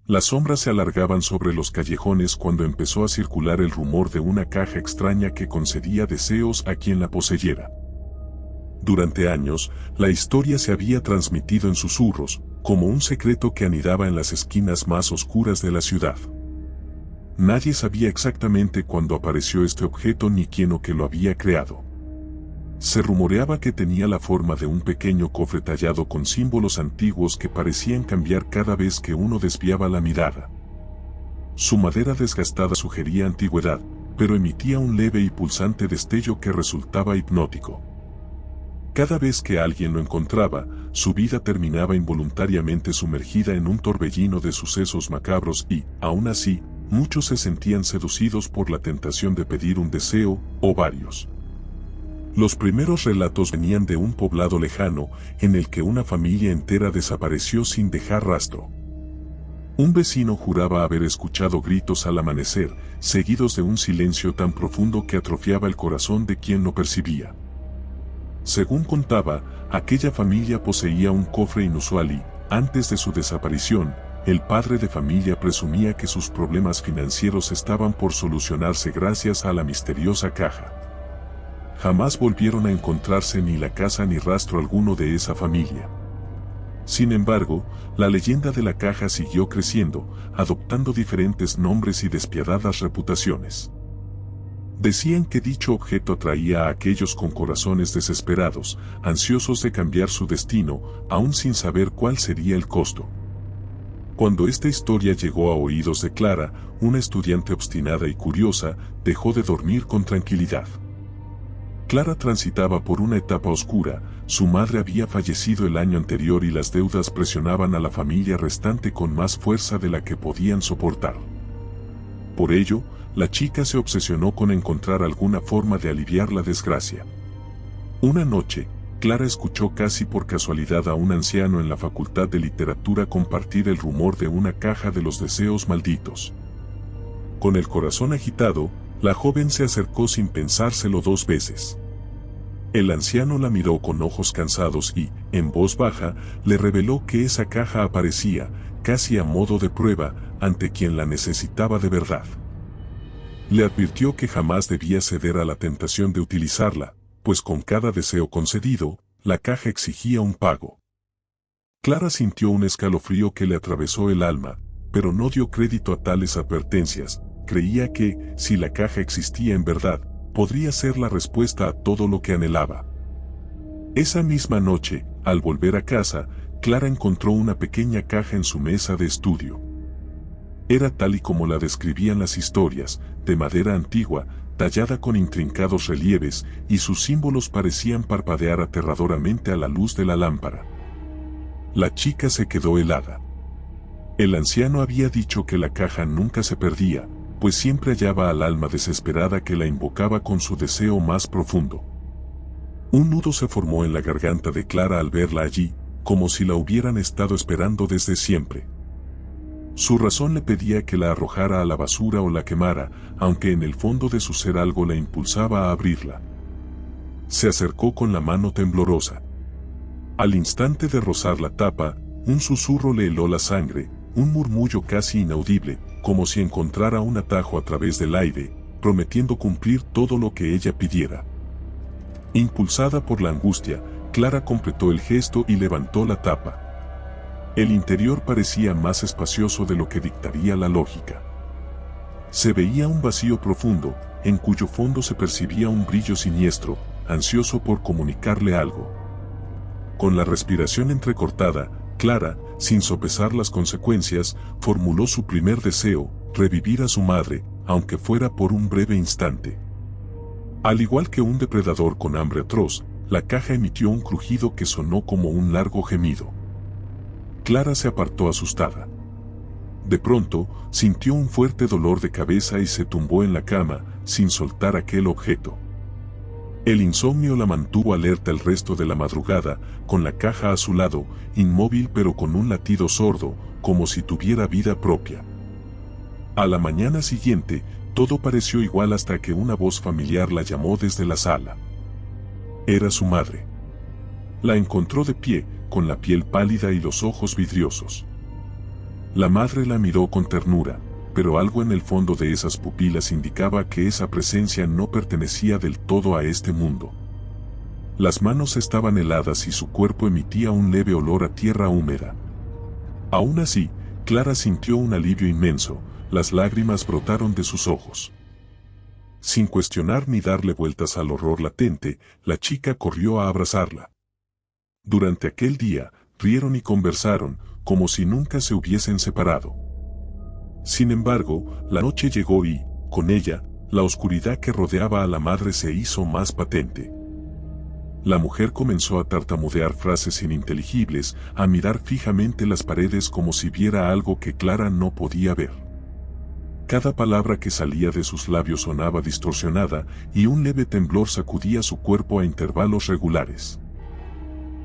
Las sombras se alargaban sobre los callejones cuando empezó a circular el rumor de una caja extraña que concedía deseos a quien la poseyera. Durante años, la historia se había transmitido en susurros, como un secreto que anidaba en las esquinas más oscuras de la ciudad. Nadie sabía exactamente cuándo apareció este objeto ni quién o qué lo había creado. Se rumoreaba que tenía la forma de un pequeño cofre tallado con símbolos antiguos que parecían cambiar cada vez que uno desviaba la mirada. Su madera desgastada sugería antigüedad, pero emitía un leve y pulsante destello que resultaba hipnótico. Cada vez que alguien lo encontraba, su vida terminaba involuntariamente sumergida en un torbellino de sucesos macabros y, aún así, muchos se sentían seducidos por la tentación de pedir un deseo, o varios. Los primeros relatos venían de un poblado lejano, en el que una familia entera desapareció sin dejar rastro. Un vecino juraba haber escuchado gritos al amanecer, seguidos de un silencio tan profundo que atrofiaba el corazón de quien lo percibía. Según contaba, aquella familia poseía un cofre inusual y, antes de su desaparición, el padre de familia presumía que sus problemas financieros estaban por solucionarse gracias a la misteriosa caja. Jamás volvieron a encontrarse ni la casa ni rastro alguno de esa familia. Sin embargo, la leyenda de la caja siguió creciendo, adoptando diferentes nombres y despiadadas reputaciones. Decían que dicho objeto atraía a aquellos con corazones desesperados, ansiosos de cambiar su destino, aún sin saber cuál sería el costo. Cuando esta historia llegó a oídos de Clara, una estudiante obstinada y curiosa, dejó de dormir con tranquilidad. Clara transitaba por una etapa oscura, su madre había fallecido el año anterior y las deudas presionaban a la familia restante con más fuerza de la que podían soportar. Por ello, la chica se obsesionó con encontrar alguna forma de aliviar la desgracia. Una noche, Clara escuchó casi por casualidad a un anciano en la Facultad de Literatura compartir el rumor de una caja de los deseos malditos. Con el corazón agitado, la joven se acercó sin pensárselo dos veces. El anciano la miró con ojos cansados y, en voz baja, le reveló que esa caja aparecía, casi a modo de prueba, ante quien la necesitaba de verdad. Le advirtió que jamás debía ceder a la tentación de utilizarla, pues con cada deseo concedido, la caja exigía un pago. Clara sintió un escalofrío que le atravesó el alma, pero no dio crédito a tales advertencias. Creía que, si la caja existía en verdad, podría ser la respuesta a todo lo que anhelaba. Esa misma noche, al volver a casa, Clara encontró una pequeña caja en su mesa de estudio. Era tal y como la describían las historias, de madera antigua, tallada con intrincados relieves, y sus símbolos parecían parpadear aterradoramente a la luz de la lámpara. La chica se quedó helada. El anciano había dicho que la caja nunca se perdía, pues siempre hallaba al alma desesperada que la invocaba con su deseo más profundo. Un nudo se formó en la garganta de Clara al verla allí, como si la hubieran estado esperando desde siempre. Su razón le pedía que la arrojara a la basura o la quemara, aunque en el fondo de su ser algo la impulsaba a abrirla. Se acercó con la mano temblorosa. Al instante de rozar la tapa, un susurro le heló la sangre, un murmullo casi inaudible, como si encontrara un atajo a través del aire, prometiendo cumplir todo lo que ella pidiera. Impulsada por la angustia, Clara completó el gesto y levantó la tapa. El interior parecía más espacioso de lo que dictaría la lógica. Se veía un vacío profundo, en cuyo fondo se percibía un brillo siniestro, ansioso por comunicarle algo. Con la respiración entrecortada, Clara, sin sopesar las consecuencias, formuló su primer deseo, revivir a su madre, aunque fuera por un breve instante. Al igual que un depredador con hambre atroz, la caja emitió un crujido que sonó como un largo gemido. Clara se apartó asustada. De pronto, sintió un fuerte dolor de cabeza y se tumbó en la cama, sin soltar aquel objeto. El insomnio la mantuvo alerta el resto de la madrugada, con la caja a su lado, inmóvil pero con un latido sordo, como si tuviera vida propia. A la mañana siguiente, todo pareció igual hasta que una voz familiar la llamó desde la sala. Era su madre. La encontró de pie, con la piel pálida y los ojos vidriosos. La madre la miró con ternura, pero algo en el fondo de esas pupilas indicaba que esa presencia no pertenecía del todo a este mundo. Las manos estaban heladas y su cuerpo emitía un leve olor a tierra húmeda. Aún así, Clara sintió un alivio inmenso, las lágrimas brotaron de sus ojos. Sin cuestionar ni darle vueltas al horror latente, la chica corrió a abrazarla. Durante aquel día, rieron y conversaron, como si nunca se hubiesen separado. Sin embargo, la noche llegó y, con ella, la oscuridad que rodeaba a la madre se hizo más patente. La mujer comenzó a tartamudear frases ininteligibles, a mirar fijamente las paredes como si viera algo que Clara no podía ver. Cada palabra que salía de sus labios sonaba distorsionada y un leve temblor sacudía su cuerpo a intervalos regulares.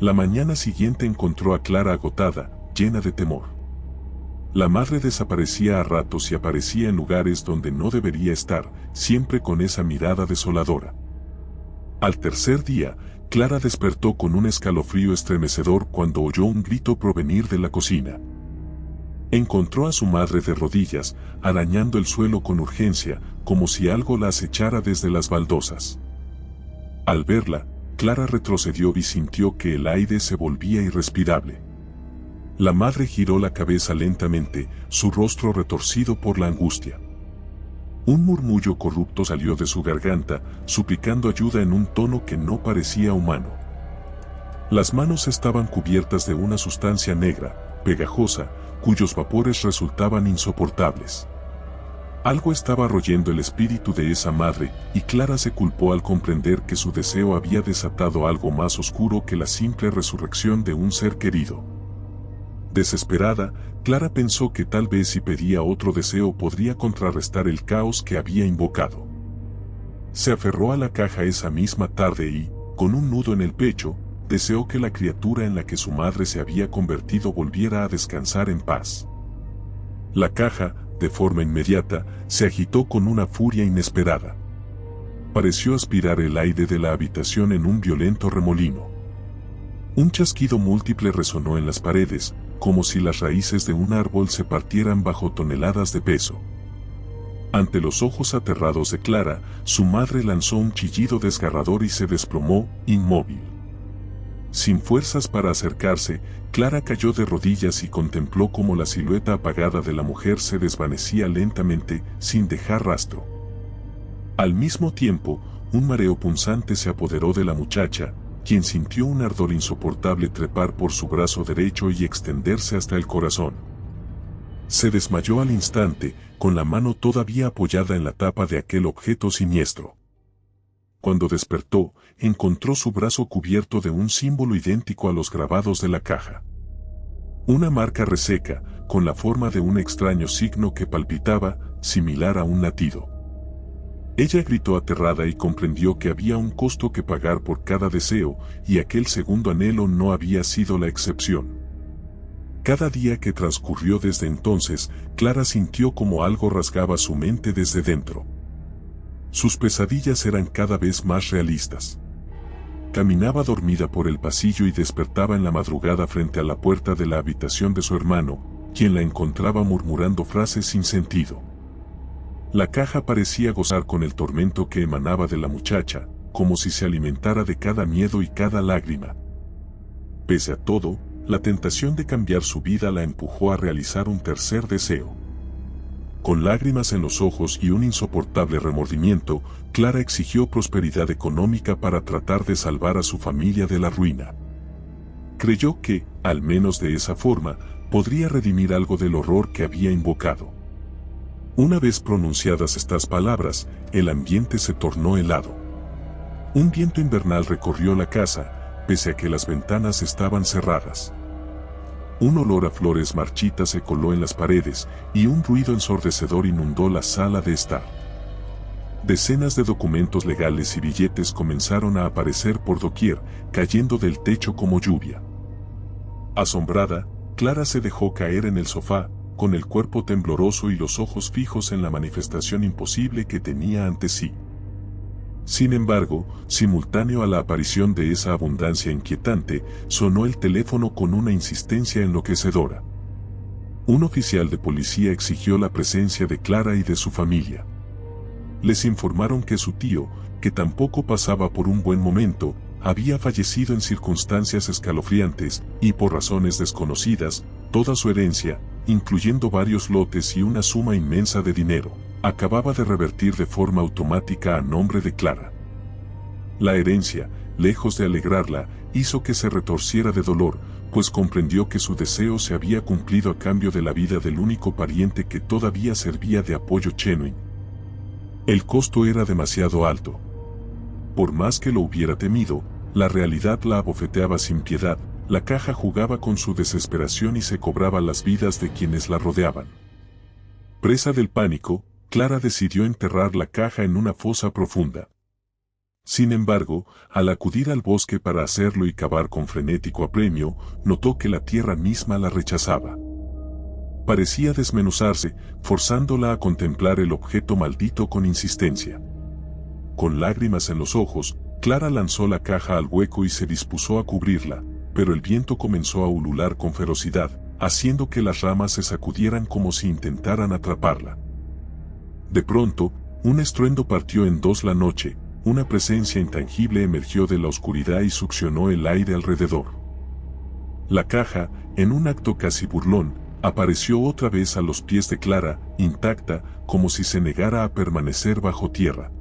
La mañana siguiente encontró a Clara agotada, llena de temor. La madre desaparecía a ratos y aparecía en lugares donde no debería estar, siempre con esa mirada desoladora. Al tercer día, Clara despertó con un escalofrío estremecedor cuando oyó un grito provenir de la cocina. Encontró a su madre de rodillas, arañando el suelo con urgencia, como si algo la acechara desde las baldosas. Al verla, Clara retrocedió y sintió que el aire se volvía irrespirable. La madre giró la cabeza lentamente, su rostro retorcido por la angustia. Un murmullo corrupto salió de su garganta, suplicando ayuda en un tono que no parecía humano. Las manos estaban cubiertas de una sustancia negra, pegajosa, cuyos vapores resultaban insoportables. Algo estaba royendo el espíritu de esa madre, y Clara se culpó al comprender que su deseo había desatado algo más oscuro que la simple resurrección de un ser querido. Desesperada, Clara pensó que tal vez si pedía otro deseo podría contrarrestar el caos que había invocado. Se aferró a la caja esa misma tarde y, con un nudo en el pecho, deseó que la criatura en la que su madre se había convertido volviera a descansar en paz. La caja, de forma inmediata, se agitó con una furia inesperada. Pareció aspirar el aire de la habitación en un violento remolino. Un chasquido múltiple resonó en las paredes, como si las raíces de un árbol se partieran bajo toneladas de peso. Ante los ojos aterrados de Clara, su madre lanzó un chillido desgarrador y se desplomó, inmóvil. Sin fuerzas para acercarse, Clara cayó de rodillas y contempló cómo la silueta apagada de la mujer se desvanecía lentamente, sin dejar rastro. Al mismo tiempo, un mareo punzante se apoderó de la muchacha, quien sintió un ardor insoportable trepar por su brazo derecho y extenderse hasta el corazón. Se desmayó al instante, con la mano todavía apoyada en la tapa de aquel objeto siniestro. Cuando despertó, encontró su brazo cubierto de un símbolo idéntico a los grabados de la caja. Una marca reseca, con la forma de un extraño signo que palpitaba, similar a un latido. Ella gritó aterrada y comprendió que había un costo que pagar por cada deseo, y aquel segundo anhelo no había sido la excepción. Cada día que transcurrió desde entonces, Clara sintió como algo rasgaba su mente desde dentro. Sus pesadillas eran cada vez más realistas. Caminaba dormida por el pasillo y despertaba en la madrugada frente a la puerta de la habitación de su hermano, quien la encontraba murmurando frases sin sentido. La caja parecía gozar con el tormento que emanaba de la muchacha, como si se alimentara de cada miedo y cada lágrima. Pese a todo, la tentación de cambiar su vida la empujó a realizar un tercer deseo. Con lágrimas en los ojos y un insoportable remordimiento, Clara exigió prosperidad económica para tratar de salvar a su familia de la ruina. Creyó que, al menos de esa forma, podría redimir algo del horror que había invocado. Una vez pronunciadas estas palabras, el ambiente se tornó helado. Un viento invernal recorrió la casa, pese a que las ventanas estaban cerradas. Un olor a flores marchitas se coló en las paredes, y un ruido ensordecedor inundó la sala de estar. Decenas de documentos legales y billetes comenzaron a aparecer por doquier, cayendo del techo como lluvia. Asombrada, Clara se dejó caer en el sofá, con el cuerpo tembloroso y los ojos fijos en la manifestación imposible que tenía ante sí. Sin embargo, simultáneo a la aparición de esa abundancia inquietante, sonó el teléfono con una insistencia enloquecedora. Un oficial de policía exigió la presencia de Clara y de su familia. Les informaron que su tío, que tampoco pasaba por un buen momento, había fallecido en circunstancias escalofriantes y por razones desconocidas, toda su herencia, incluyendo varios lotes y una suma inmensa de dinero, acababa de revertir de forma automática a nombre de Clara. La herencia, lejos de alegrarla, hizo que se retorciera de dolor, pues comprendió que su deseo se había cumplido a cambio de la vida del único pariente que todavía servía de apoyo genuino. El costo era demasiado alto. Por más que lo hubiera temido, la realidad la abofeteaba sin piedad, la caja jugaba con su desesperación y se cobraba las vidas de quienes la rodeaban. Presa del pánico, Clara decidió enterrar la caja en una fosa profunda. Sin embargo, al acudir al bosque para hacerlo y cavar con frenético apremio, notó que la tierra misma la rechazaba. Parecía desmenuzarse, forzándola a contemplar el objeto maldito con insistencia. Con lágrimas en los ojos, Clara lanzó la caja al hueco y se dispuso a cubrirla, pero el viento comenzó a ulular con ferocidad, haciendo que las ramas se sacudieran como si intentaran atraparla. De pronto, un estruendo partió en dos la noche. Una presencia intangible emergió de la oscuridad y succionó el aire alrededor. La caja, en un acto casi burlón, apareció otra vez a los pies de Clara, intacta, como si se negara a permanecer bajo tierra.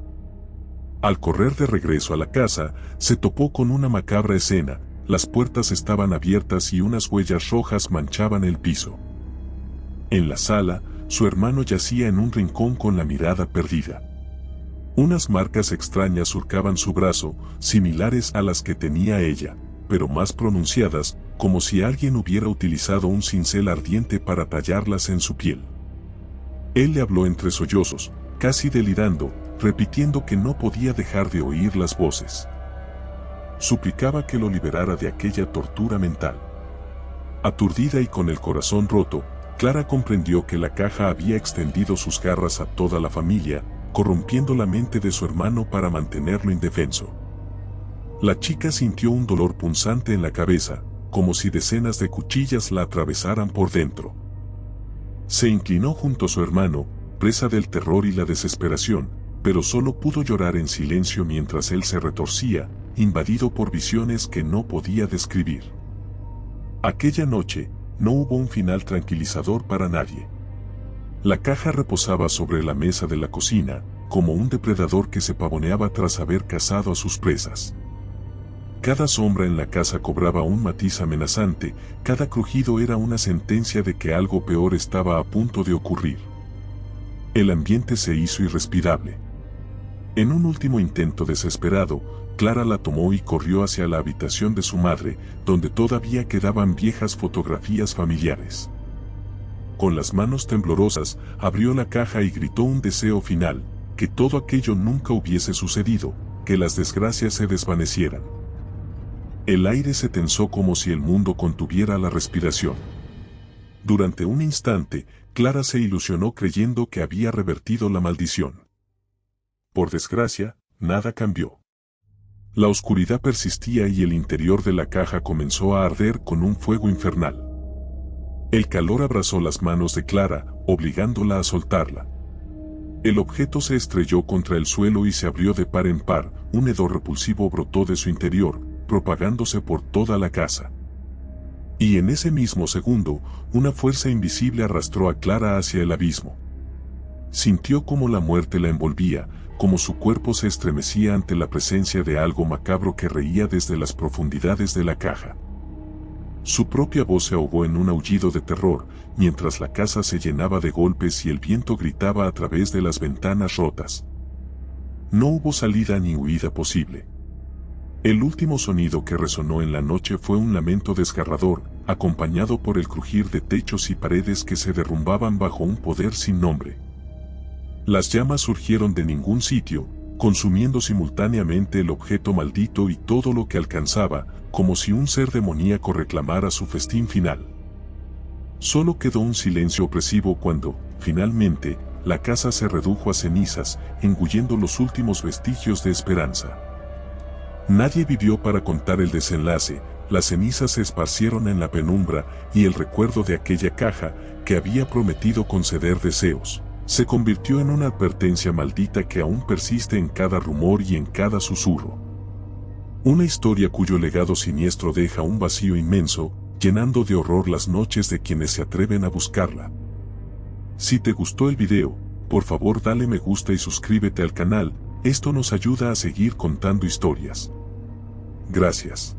Al correr de regreso a la casa, se topó con una macabra escena. Las puertas estaban abiertas y unas huellas rojas manchaban el piso. En la sala, su hermano yacía en un rincón con la mirada perdida. Unas marcas extrañas surcaban su brazo, similares a las que tenía ella, pero más pronunciadas, como si alguien hubiera utilizado un cincel ardiente para tallarlas en su piel. Él le habló entre sollozos, casi delirando, repitiendo que no podía dejar de oír las voces. Suplicaba que lo liberara de aquella tortura mental. Aturdida y con el corazón roto, Clara comprendió que la caja había extendido sus garras a toda la familia, corrompiendo la mente de su hermano para mantenerlo indefenso. La chica sintió un dolor punzante en la cabeza, como si decenas de cuchillas la atravesaran por dentro. Se inclinó junto a su hermano, presa del terror y la desesperación, pero solo pudo llorar en silencio mientras él se retorcía, invadido por visiones que no podía describir. Aquella noche, no hubo un final tranquilizador para nadie. La caja reposaba sobre la mesa de la cocina, como un depredador que se pavoneaba tras haber cazado a sus presas. Cada sombra en la casa cobraba un matiz amenazante, cada crujido era una sentencia de que algo peor estaba a punto de ocurrir. El ambiente se hizo irrespirable. En un último intento desesperado, Clara la tomó y corrió hacia la habitación de su madre, donde todavía quedaban viejas fotografías familiares. Con las manos temblorosas, abrió la caja y gritó un deseo final, que todo aquello nunca hubiese sucedido, que las desgracias se desvanecieran. El aire se tensó como si el mundo contuviera la respiración. Durante un instante, Clara se ilusionó creyendo que había revertido la maldición. Por desgracia, nada cambió. La oscuridad persistía y el interior de la caja comenzó a arder con un fuego infernal. El calor abrazó las manos de Clara, obligándola a soltarla. El objeto se estrelló contra el suelo y se abrió de par en par, un hedor repulsivo brotó de su interior, propagándose por toda la casa. Y en ese mismo segundo, una fuerza invisible arrastró a Clara hacia el abismo. Sintió como la muerte la envolvía, como su cuerpo se estremecía ante la presencia de algo macabro que reía desde las profundidades de la caja. Su propia voz se ahogó en un aullido de terror, mientras la casa se llenaba de golpes y el viento gritaba a través de las ventanas rotas. No hubo salida ni huida posible. El último sonido que resonó en la noche fue un lamento desgarrador, acompañado por el crujir de techos y paredes que se derrumbaban bajo un poder sin nombre. Las llamas surgieron de ningún sitio, consumiendo simultáneamente el objeto maldito y todo lo que alcanzaba, como si un ser demoníaco reclamara su festín final. Solo quedó un silencio opresivo cuando, finalmente, la casa se redujo a cenizas, engullendo los últimos vestigios de esperanza. Nadie vivió para contar el desenlace, las cenizas se esparcieron en la penumbra y el recuerdo de aquella caja, que había prometido conceder deseos, se convirtió en una advertencia maldita que aún persiste en cada rumor y en cada susurro. Una historia cuyo legado siniestro deja un vacío inmenso, llenando de horror las noches de quienes se atreven a buscarla. Si te gustó el video, por favor dale me gusta y suscríbete al canal, esto nos ayuda a seguir contando historias. Gracias.